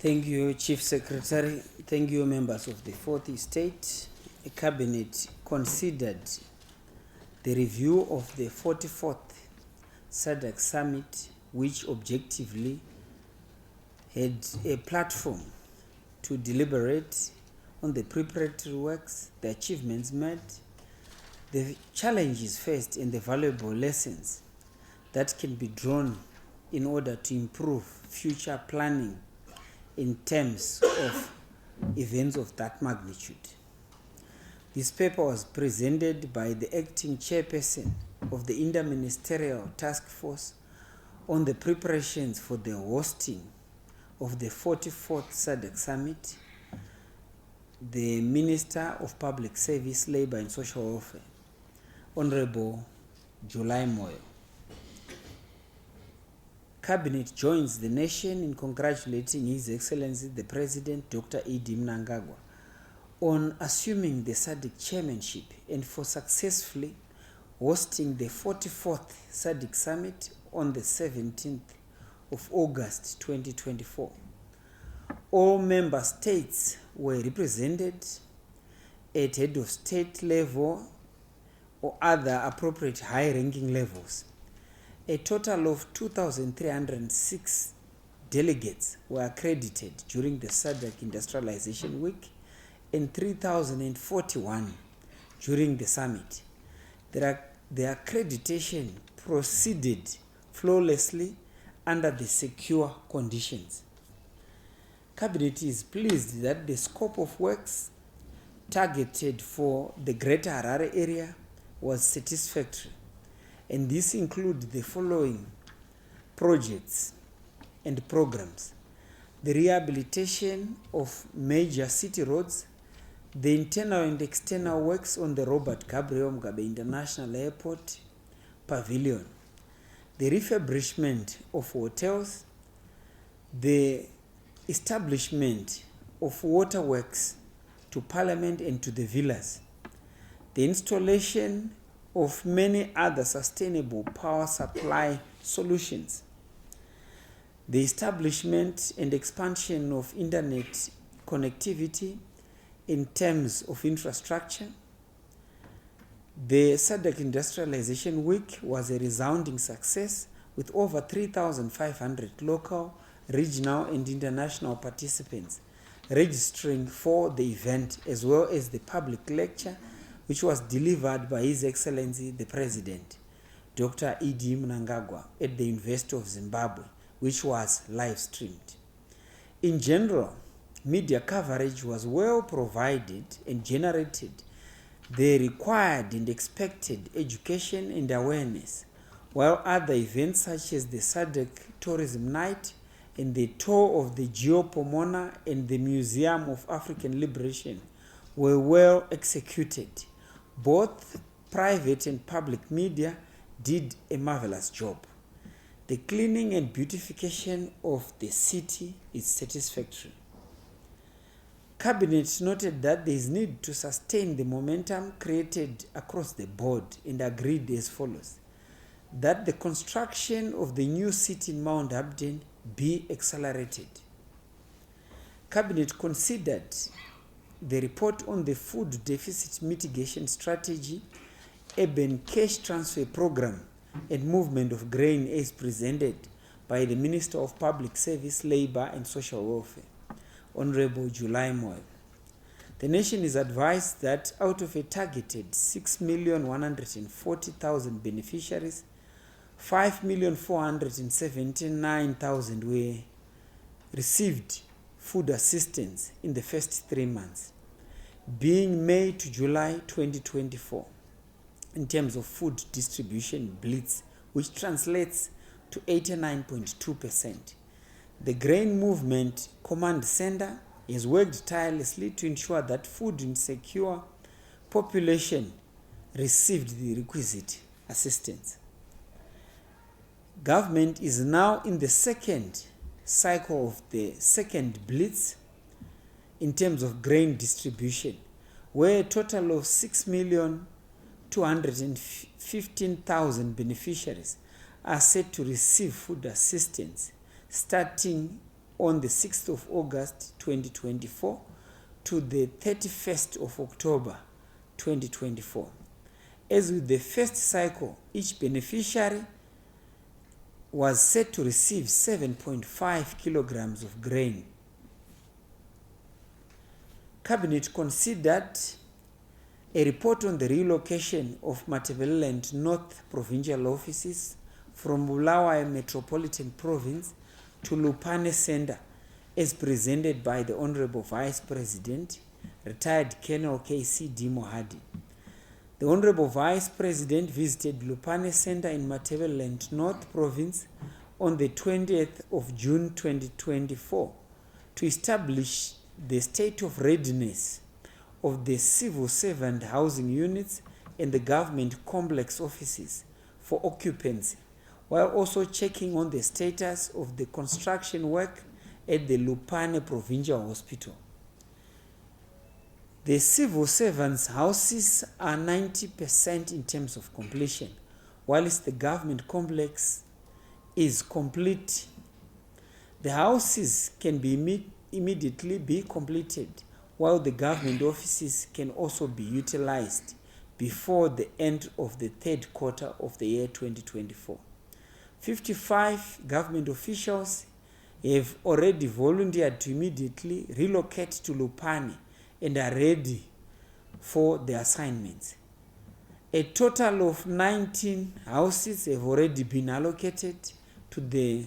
Thank you, Chief Secretary. Thank you, members of the Fourth Estate. The Cabinet considered the review of the 44th SADC Summit, which objectively had a platform to deliberate on the preparatory works, the achievements made, the challenges faced, and the valuable lessons that can be drawn in order to improve future planning in terms of events of that magnitude. This paper was presented by the acting chairperson of the Interministerial Task Force on the preparations for the hosting of the 44th SADC Summit, the Minister of Public Service, Labour and Social Welfare, Honorable July Moyo. Cabinet joins the nation in congratulating His Excellency the President, Dr. E.D. Mnangagwa, on assuming the SADC chairmanship and for successfully hosting the 44th SADC Summit on the 17th of August 2024. All member states were represented at head of state level or other appropriate high-ranking levels. A total of 2,306 delegates were accredited during the SADC Industrialization Week and 3,041 during the summit. The accreditation proceeded flawlessly under the secure conditions. Cabinet is pleased that the scope of works targeted for the Greater Harare area was satisfactory, and this includes the following projects and programs: the rehabilitation of major city roads, the internal and external works on the Robert Gabriel Mugabe International Airport Pavilion, the refurbishment of hotels, the establishment of waterworks to Parliament and to the villas, the installation of many other sustainable power supply solutions, the establishment and expansion of internet connectivity in terms of infrastructure. The SADC Industrialization Week was a resounding success with over 3,500 local, regional and international participants registering for the event, as well as the public lecture which was delivered by His Excellency the President, Dr. E.D. Mnangagwa, at the University of Zimbabwe, which was live streamed. In general, media coverage was well provided and generated the required and expected education and awareness, while other events such as the SADC Tourism Night and the tour of the Geopomona and the Museum of African Liberation were well executed. Both private and public media did a marvelous job. The cleaning and beautification of the city is satisfactory. Cabinet noted that there is need to sustain the momentum created across the board and agreed as follows: that the construction of the new city in Mount Abden be accelerated. Cabinet considered the report on the food deficit mitigation strategy, urban cash transfer program, and movement of grain as presented by the Minister of Public Service, Labour and Social Welfare, Honorable July Moyo. The nation is advised that out of a targeted 6,140,000 beneficiaries, 5,479,000 were received food assistance in the first 3 months, being May to July 2024, in terms of food distribution blitz, which translates to 89.2%. The Grain Movement Command Center has worked tirelessly to ensure that food insecure population received the requisite assistance. Government is now in the second cycle of the second blitz in terms of grain distribution, where a total of 6,215,000 beneficiaries are set to receive food assistance starting on the 6th of August 2024 to the 31st of October 2024. As with the first cycle, each beneficiary was set to receive 7.5 kilograms of grain. Cabinet considered a report on the relocation of Matabeleland North provincial offices from Bulawayo Metropolitan Province to Lupane Center as presented by the Honorable Vice President, retired Colonel KCD Mohadi. The Honorable Vice President visited Lupane Center in Matabeleland North Province on the 20th of June 2024 to establish the state of readiness of the civil servant housing units and the government complex offices for occupancy, while also checking on the status of the construction work at the Lupane Provincial Hospital. The civil servants' houses are 90% in terms of completion, whilst the government complex is complete. The houses can be immediately be completed, while the government offices can also be utilized before the end of the third quarter of the year 2024. 55 government officials have already volunteered to immediately relocate to Lupane and are ready for the assignments. A total of 19 houses have already been allocated to the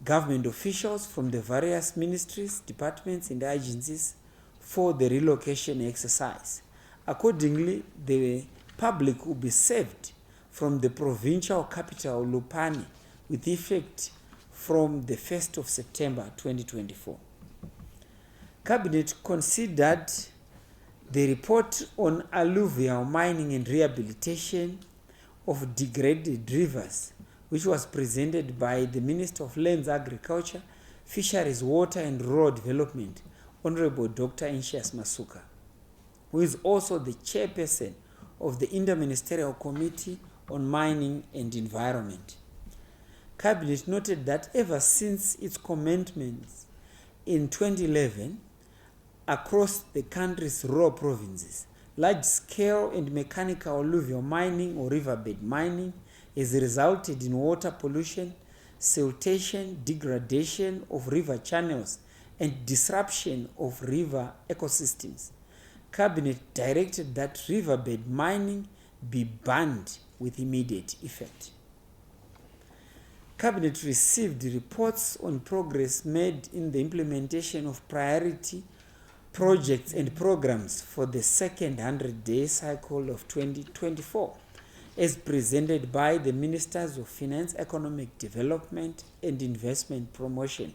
government officials from the various ministries, departments, and agencies for the relocation exercise. Accordingly, the public will be saved from the provincial capital Lupane with effect from the 1st of September 2024. Cabinet considered the report on alluvial mining and rehabilitation of degraded rivers, which was presented by the Minister of Lands, Agriculture, Fisheries, Water and Rural Development, Honorable Dr. Incius Masuka, who is also the chairperson of the Interministerial Committee on Mining and Environment. Cabinet noted that ever since its commencement in 2011, across the country's rural provinces, large-scale and mechanical alluvial mining or riverbed mining has resulted in water pollution, siltation, degradation of river channels, and disruption of river ecosystems. Cabinet directed that riverbed mining be banned with immediate effect. Cabinet received reports on progress made in the implementation of priority projects and programs for the second 100-day cycle of 2024, as presented by the Ministers of Finance, Economic Development and Investment Promotion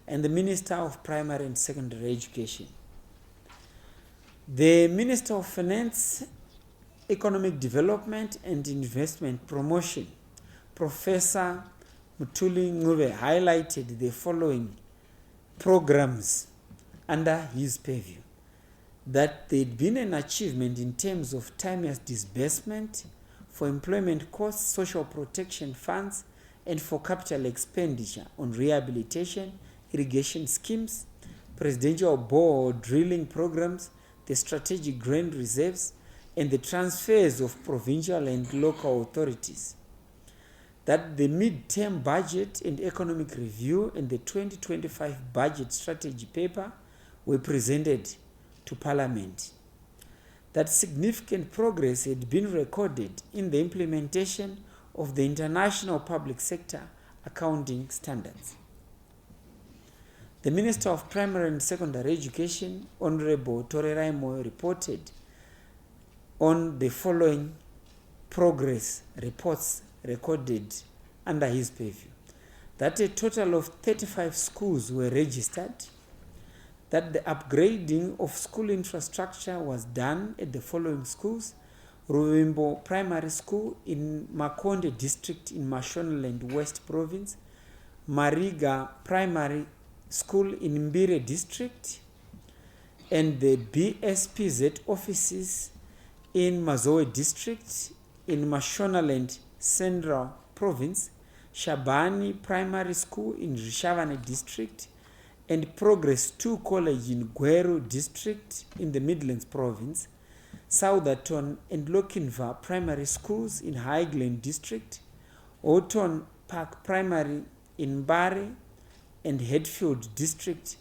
and the Minister of Primary and Secondary Education. The Minister of Finance, Economic Development and Investment Promotion, Professor Mutuli Ngube, highlighted the following programs under his purview: that there had been an achievement in terms of timeous disbursement for employment costs, social protection funds, and for capital expenditure on rehabilitation, irrigation schemes, presidential bore drilling programs, the strategic grain reserves, and the transfers of provincial and local authorities. That the mid-term budget and economic review and the 2025 budget strategy paper were presented to Parliament. That significant progress had been recorded in the implementation of the International Public Sector Accounting Standards. The Minister of Primary and Secondary Education, Honorable Torerai Moyo, reported on the following progress reports recorded under his purview: that a total of 35 schools were registered, that the upgrading of school infrastructure was done at the following schools: Ruvimbo Primary School in Makonde District in Mashonaland West Province, Mariga Primary School in Mbire District, and the BSPZ offices in Muswere District in Mashonaland Central Province, Shabani Primary School in Rishavane District, and Progress 2 College in Gweru District in the Midlands Province, Southerton and Lochinvar Primary Schools in Highland District, Houghton Park Primary in Mbare and Headfield District,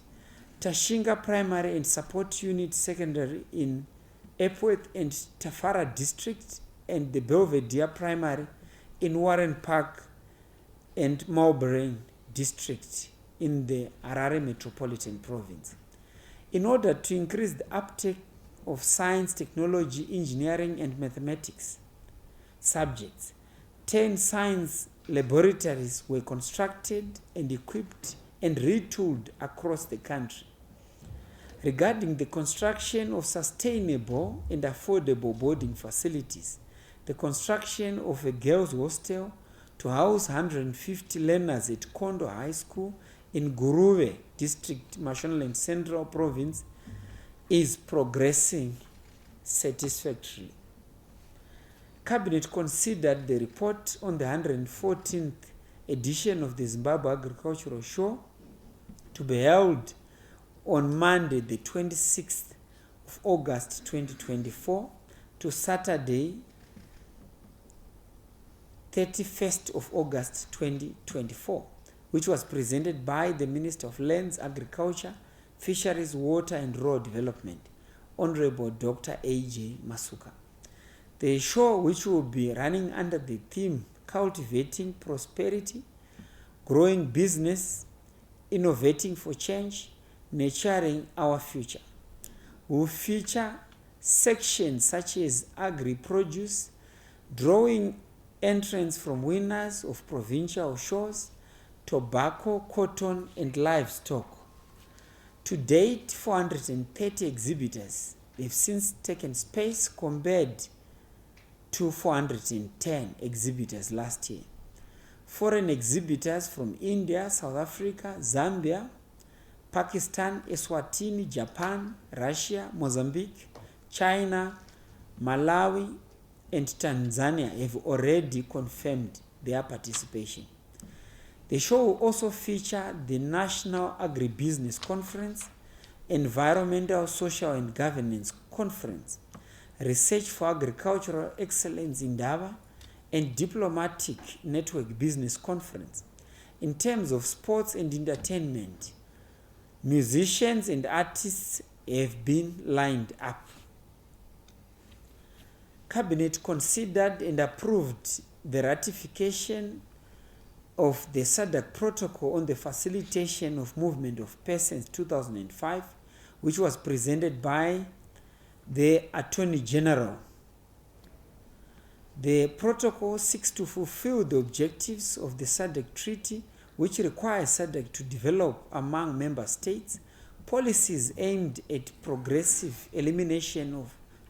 Tashinga Primary and Support Unit Secondary in Epworth and Tafara District, and the Belvedere Primary in Warren Park and Mulberry District in the Harare Metropolitan Province. In order to increase the uptake of science, technology, engineering, and mathematics subjects, 10 science laboratories were constructed and equipped and retooled across the country. Regarding the construction of sustainable and affordable boarding facilities, the construction of a girls' hostel to house 150 learners at Kondo High School in Guruwe District, Mashonaland Central Province, is progressing satisfactorily. Cabinet considered the report on the 114th edition of the Zimbabwe Agricultural Show to be held on Monday, the 26th of August 2024 to Saturday, 31st of August 2024, which was presented by the Minister of Lands, Agriculture, Fisheries, Water and Rural Development, Honorable Dr. A.J. Masuka. The show, which will be running under the theme Cultivating Prosperity, Growing Business, Innovating for Change, Nurturing Our Future, will feature sections such as agri-produce, drawing entrants from winners of provincial shows, tobacco, cotton and livestock. To date, 430 exhibitors have since taken space compared to 410 exhibitors last year. Foreign exhibitors from India, South Africa, Zambia, Pakistan, Eswatini, Japan, Russia, Mozambique, China, Malawi, and Tanzania have already confirmed their participation. The show will also feature the National Agribusiness Conference, Environmental, Social and Governance Conference, Research for Agricultural Excellence in Dava, and Diplomatic Network Business Conference. In terms of sports and entertainment, musicians and artists have been lined up. Cabinet considered and approved the ratification of the SADC Protocol on the Facilitation of Movement of Persons 2005, which was presented by the Attorney General. The protocol seeks to fulfill the objectives of the SADC Treaty, which requires SADC to develop among member states policies aimed at progressive elimination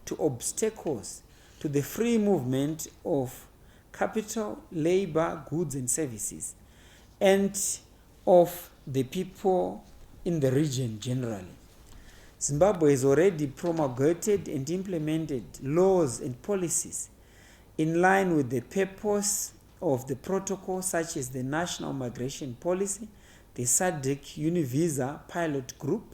to obstacles to the free movement of capital, labor, goods and services, and of the people in the region generally. Zimbabwe has already promulgated and implemented laws and policies in line with the purpose of the protocol, such as the National Migration Policy, the SADC Univisa Pilot Group,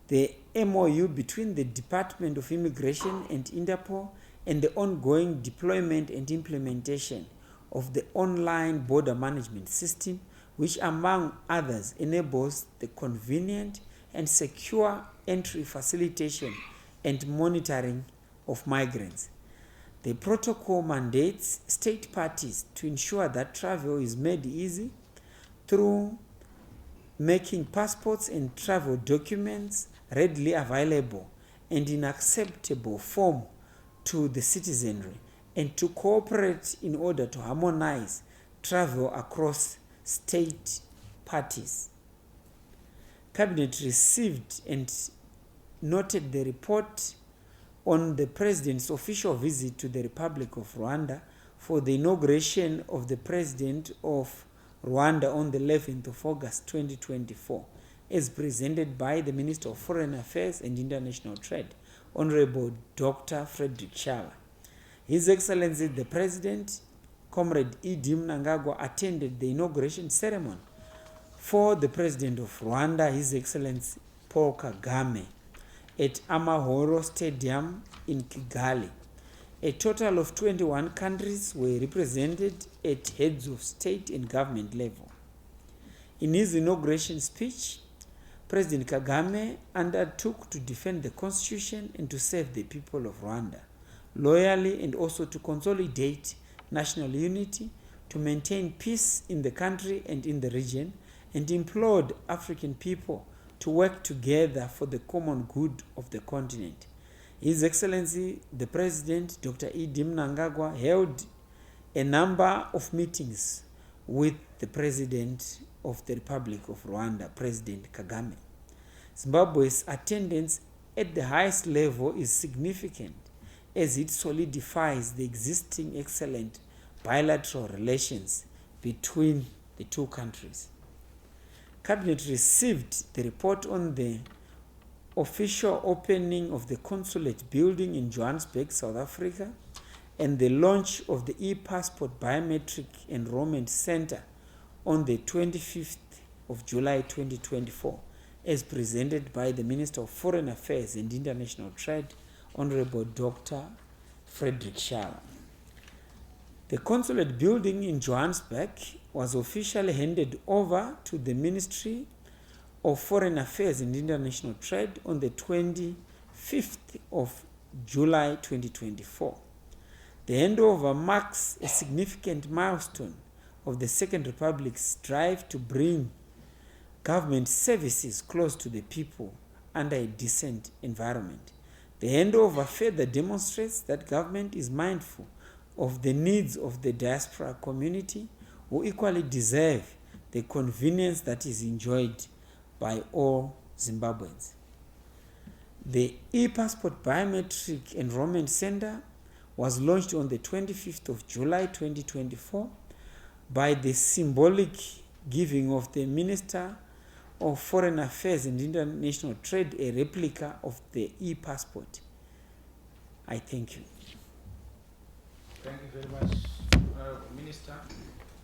the MOU between the Department of Immigration and Interpol, and the ongoing deployment and implementation of the online border management system, which among others enables the convenient and secure entry, facilitation and monitoring of migrants. The protocol mandates state parties to ensure that travel is made easy through making passports and travel documents readily available and in acceptable form to the citizenry, and to cooperate in order to harmonize travel across state parties. Cabinet received and noted the report on the President's official visit to the Republic of Rwanda for the inauguration of the President of Rwanda on the 11th of August 2024, as presented by the Minister of Foreign Affairs and International Trade, Honorable Dr. Frederick Shala. His Excellency the President Comrade Idi Mnangagwa attended the inauguration ceremony for the President of Rwanda, His Excellency Paul Kagame, at Amahoro Stadium in Kigali. A total of 21 countries were represented at heads of state and government level. In his inauguration speech, President Kagame undertook to defend the constitution and to serve the people of Rwanda loyally, and also to consolidate national unity, to maintain peace in the country and in the region, and implored African people to work together for the common good of the continent. His Excellency, the President, Dr. Idi Mnangagwa, held a number of meetings with the President of the Republic of Rwanda, President Kagame. Zimbabwe's attendance at the highest level is significant as it solidifies the existing excellent bilateral relations between the two countries. Cabinet received the report on the official opening of the consulate building in Johannesburg, South Africa, and the launch of the e-passport biometric enrollment center on the 25th of July 2024, as presented by the Minister of Foreign Affairs and International Trade, Honorable Dr. Frederick Shala. The consulate building in Johannesburg was officially handed over to the Ministry of Foreign Affairs and International Trade on the 25th of July 2024. The handover marks a significant milestone of the Second Republic's drive to bring government services close to the people under a decent environment. The handover further demonstrates that government is mindful of the needs of the diaspora community, who equally deserve the convenience that is enjoyed by all Zimbabweans. The e-passport biometric enrollment center was launched on the 25th of July 2024 by the symbolic giving of the Minister of Foreign Affairs and International Trade a replica of the e-passport. I thank you. Thank you very much, Minister.